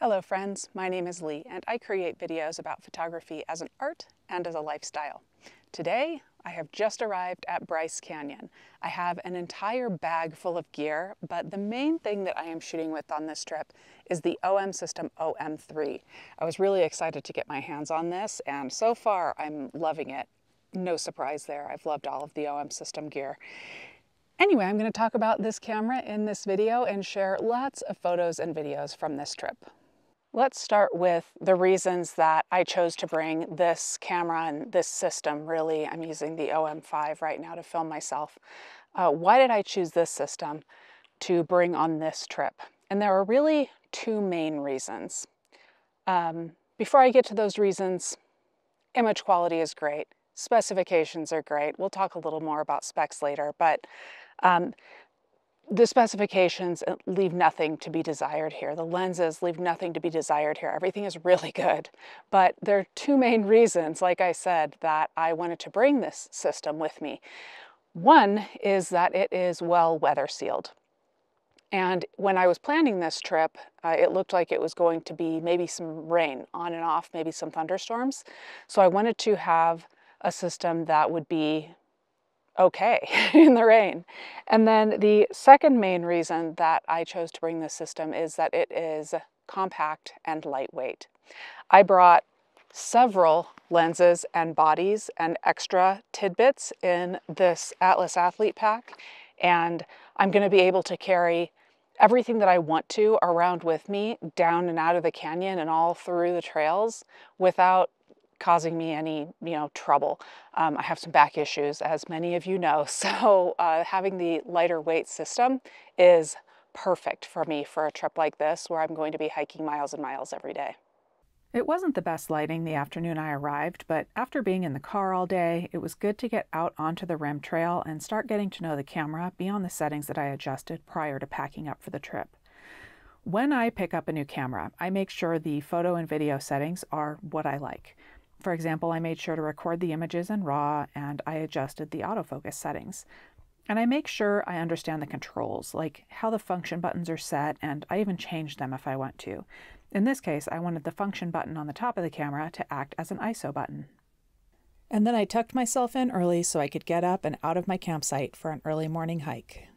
Hello friends, my name is Leigh and I create videos about photography as an art and as a lifestyle. Today, I have just arrived at Bryce Canyon. I have an entire bag full of gear, but the main thing that I am shooting with on this trip is the OM system OM-3. I was really excited to get my hands on this, and so far I'm loving it. No surprise there, I've loved all of the OM system gear. Anyway, I'm going to talk about this camera in this video and share lots of photos and videos from this trip. Let's start with the reasons that I chose to bring this camera and this system. Really, I'm using the OM-5 right now to film myself. Why did I choose this system to bring on this trip? And there are really two main reasons. Before I get to those reasons, image quality is great. Specifications are great. We'll talk a little more about specs later, but the specifications leave nothing to be desired here. The lenses leave nothing to be desired here. Everything is really good. But there are two main reasons, like I said, that I wanted to bring this system with me. One is that it is well weather sealed. And when I was planning this trip, it looked like it was going to be maybe some rain on and off, maybe some thunderstorms. So I wanted to have a system that would be okay in the rain. And then the second main reason that I chose to bring this system is that it is compact and lightweight. I brought several lenses and bodies and extra tidbits in this Atlas Athlete Pack, and I'm going to be able to carry everything that I want to around with me down and out of the canyon and all through the trails without causing me any, trouble. I have some back issues, as many of you know, so having the lighter weight system is perfect for me for a trip like this where I'm going to be hiking miles and miles every day. It wasn't the best lighting the afternoon I arrived, but after being in the car all day, it was good to get out onto the rim trail and start getting to know the camera beyond the settings that I adjusted prior to packing up for the trip. When I pick up a new camera, I make sure the photo and video settings are what I like. For example, I made sure to record the images in RAW and I adjusted the autofocus settings. And I make sure I understand the controls, like how the function buttons are set, and I even changed them if I want to. In this case, I wanted the function button on the top of the camera to act as an ISO button. And then I tucked myself in early so I could get up and out of my campsite for an early morning hike.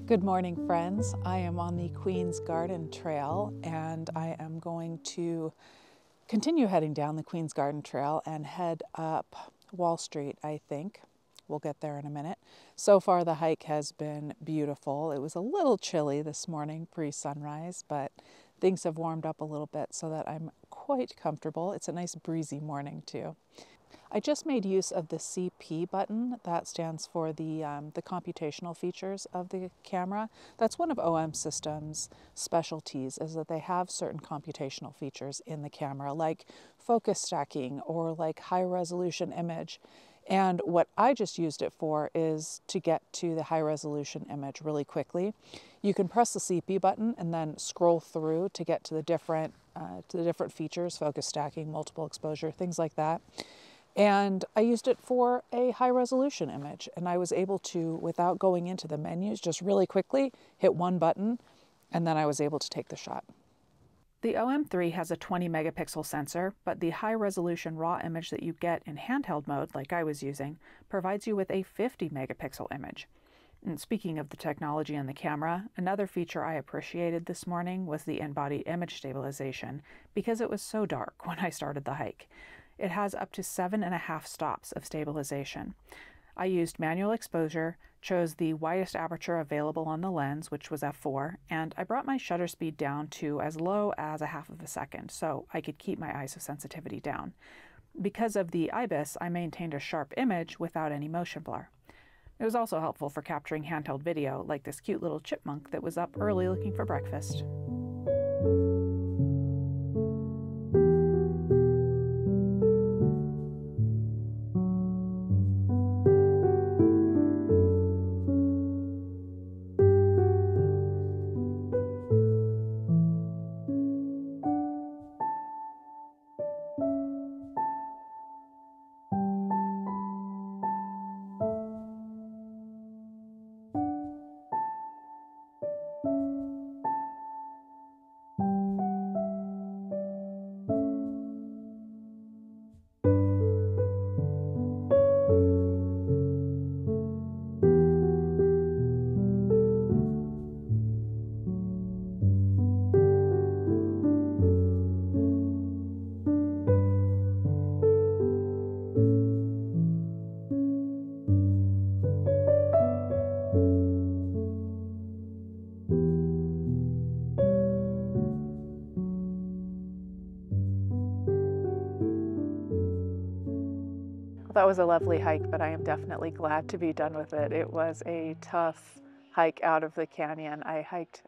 Good morning, friends. I am on the Queen's Garden Trail and I am going to continue heading down the Queen's Garden Trail and head up Wall Street, I think. We'll get there in a minute. So far the hike has been beautiful. It was a little chilly this morning pre-sunrise, but things have warmed up a little bit so that I'm quite comfortable. It's a nice breezy morning too. I just made use of the CP button. That stands for the computational features of the camera. That's one of OM Systems' specialties, is that they have certain computational features in the camera, like focus stacking or like high resolution image. And what I just used it for is to get to the high resolution image really quickly. You can press the CP button and then scroll through to get to the different features, focus stacking, multiple exposure, things like that. And I used it for a high resolution image, and I was able to, without going into the menus, just really quickly hit one button, and then I was able to take the shot. The OM-3 has a 20 megapixel sensor, but the high-resolution raw image that you get in handheld mode, like I was using, provides you with a 50 megapixel image. And speaking of the technology in the camera, another feature I appreciated this morning was the in-body image stabilization, because it was so dark when I started the hike. It has up to 7.5 stops of stabilization. I used manual exposure, chose the widest aperture available on the lens, which was f4, and I brought my shutter speed down to as low as 1/2 second, so I could keep my ISO sensitivity down. Because of the IBIS, I maintained a sharp image without any motion blur. It was also helpful for capturing handheld video, like this cute little chipmunk that was up early looking for breakfast. That was a lovely hike, but I am definitely glad to be done with it. It was a tough hike out of the canyon. I hiked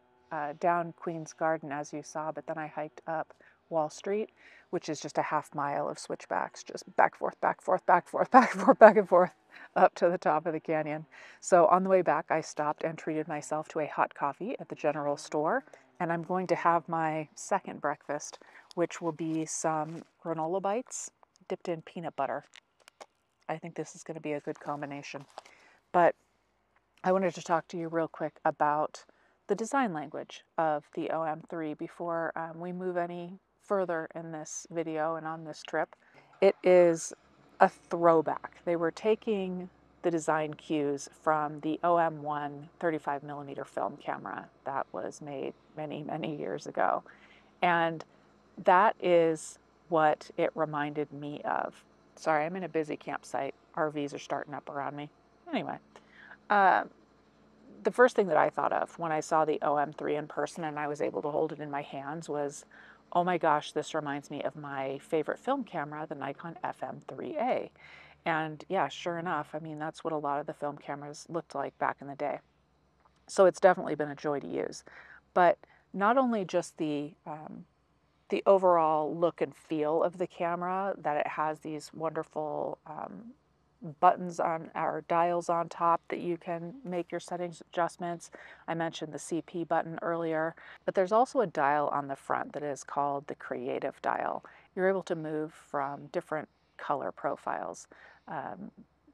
down Queen's Garden, as you saw, but then I hiked up Wall Street, which is just a 1/2 mile of switchbacks, just back, forth, back, forth, back, forth, back, forth, back and forth, up to the top of the canyon. So on the way back, I stopped and treated myself to a hot coffee at the general store, and I'm going to have my second breakfast, which will be some granola bites dipped in peanut butter. I think this is going to be a good combination. But I wanted to talk to you real quick about the design language of the OM-3 before we move any further in this video and on this trip. It is a throwback. They were taking the design cues from the OM-1 35mm film camera that was made many, many years ago. And that is what it reminded me of. Sorry, I'm in a busy campsite. RVs are starting up around me. Anyway, the first thing that I thought of when I saw the OM-3 in person and I was able to hold it in my hands was, oh my gosh, this reminds me of my favorite film camera, the Nikon FM3A. And yeah, sure enough, I mean, that's what a lot of the film cameras looked like back in the day. So it's definitely been a joy to use. But not only just the overall look and feel of the camera, that it has these wonderful buttons on our dials on top that you can make your settings adjustments. I mentioned the CP button earlier, but there's also a dial on the front that is called the Creative dial. You're able to move from different color profiles.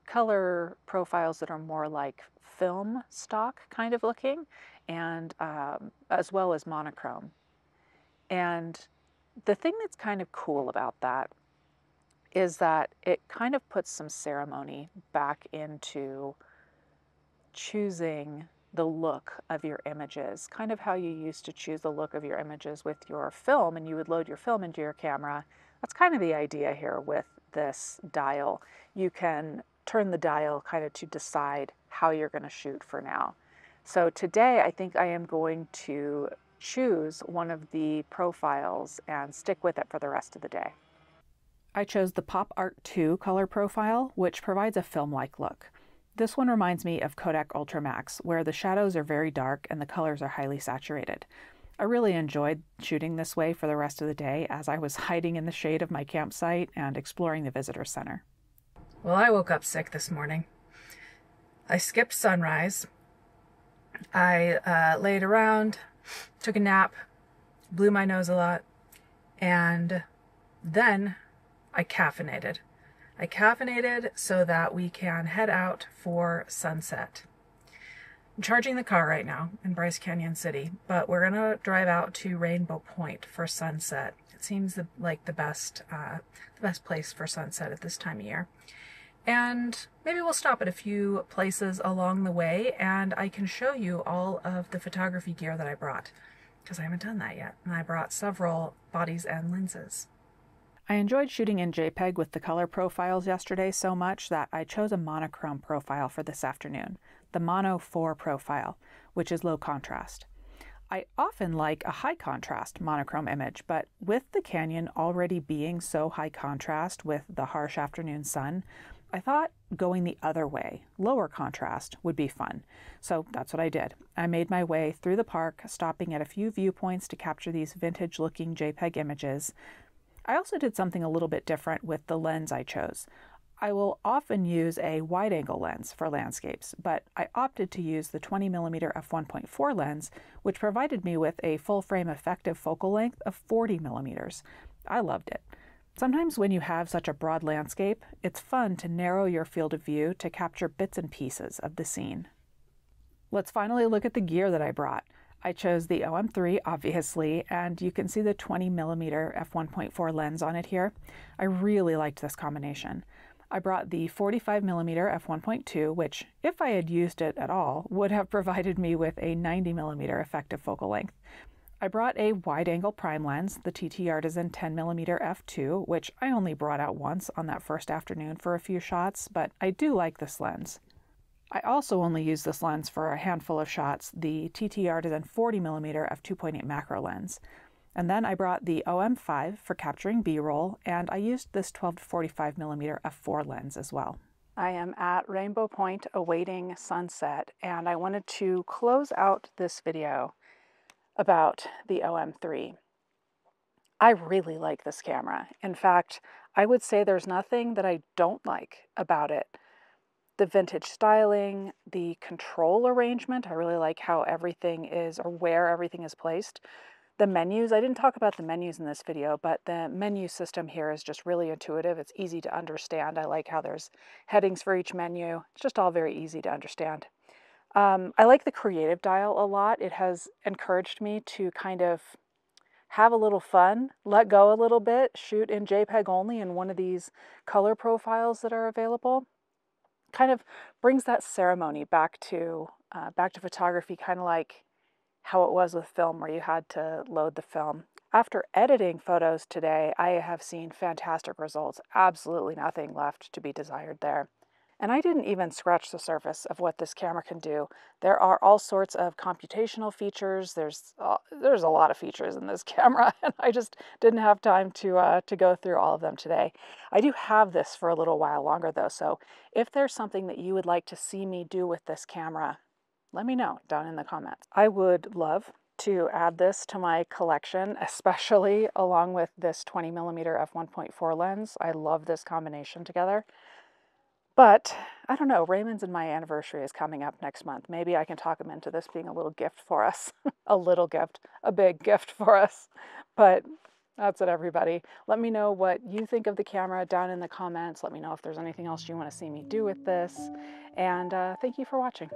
Color profiles that are more like film stock kind of looking, and as well as monochrome. And the thing that's kind of cool about that is that it kind of puts some ceremony back into choosing the look of your images, kind of how you used to choose the look of your images with your film, and you would load your film into your camera. That's kind of the idea here with this dial. You can turn the dial kind of to decide how you're going to shoot for now. So today I think I am going to choose one of the profiles and stick with it for the rest of the day. I chose the Pop Art 2 color profile, which provides a film-like look. This one reminds me of Kodak Ultra Max, where the shadows are very dark and the colors are highly saturated. I really enjoyed shooting this way for the rest of the day as I was hiding in the shade of my campsite and exploring the visitor center. Well, I woke up sick this morning. I skipped sunrise. I laid around, took a nap, blew my nose a lot, and then I caffeinated. I caffeinated so that we can head out for sunset. I'm charging the car right now in Bryce Canyon City, but we're gonna drive out to Rainbow Point for sunset. It seems like the best place for sunset at this time of year. And maybe we'll stop at a few places along the way and I can show you all of the photography gear that I brought, because I haven't done that yet. And I brought several bodies and lenses. I enjoyed shooting in JPEG with the color profiles yesterday so much that I chose a monochrome profile for this afternoon, the Mono 4 profile, which is low contrast. I often like a high contrast monochrome image, but with the canyon already being so high contrast with the harsh afternoon sun, I thought going the other way, lower contrast, would be fun. So that's what I did. I made my way through the park, stopping at a few viewpoints to capture these vintage-looking JPEG images. I also did something a little bit different with the lens I chose. I will often use a wide-angle lens for landscapes, but I opted to use the 20mm f1.4 lens, which provided me with a full-frame effective focal length of 40mm. I loved it. Sometimes when you have such a broad landscape, it's fun to narrow your field of view to capture bits and pieces of the scene. Let's finally look at the gear that I brought. I chose the OM-3, obviously, and you can see the 20mm f1.4 lens on it here. I really liked this combination. I brought the 45mm f1.2, which, if I had used it at all, would have provided me with a 90mm effective focal length. I brought a wide-angle prime lens, the TT Artisan 10mm f2, which I only brought out once on that first afternoon for a few shots, but I do like this lens. I also only used this lens for a handful of shots, the TT Artisan 40mm f2.8 macro lens. And then I brought the OM-5 for capturing B-roll, and I used this 12 to 45mm f4 lens as well. I am at Rainbow Point awaiting sunset, and I wanted to close out this video about the OM-3. I really like this camera. In fact, I would say there's nothing that I don't like about it. The vintage styling, the control arrangement, I really like how everything is, or where everything is placed. The menus, I didn't talk about the menus in this video, but the menu system here is just really intuitive. It's easy to understand. I like how there's headings for each menu. It's just all very easy to understand. I like the creative dial a lot. It has encouraged me to kind of have a little fun, let go a little bit, shoot in JPEG only in one of these color profiles that are available. Kind of brings that ceremony back to photography, kind of like how it was with film, where you had to load the film. After editing photos today, I have seen fantastic results. Absolutely nothing left to be desired there. And I didn't even scratch the surface of what this camera can do. There are all sorts of computational features. There's a lot of features in this camera, and I just didn't have time to go through all of them today. I do have this for a little while longer though, so if there's something that you would like to see me do with this camera, let me know down in the comments. I would love to add this to my collection, especially along with this 20mm f1.4 lens. I love this combination together. But I don't know, Raymond's and my anniversary is coming up next month. Maybe I can talk him into this being a little gift for us. A little gift, a big gift for us. But that's it, everybody. Let me know what you think of the camera down in the comments. Let me know if there's anything else you want to see me do with this. And thank you for watching.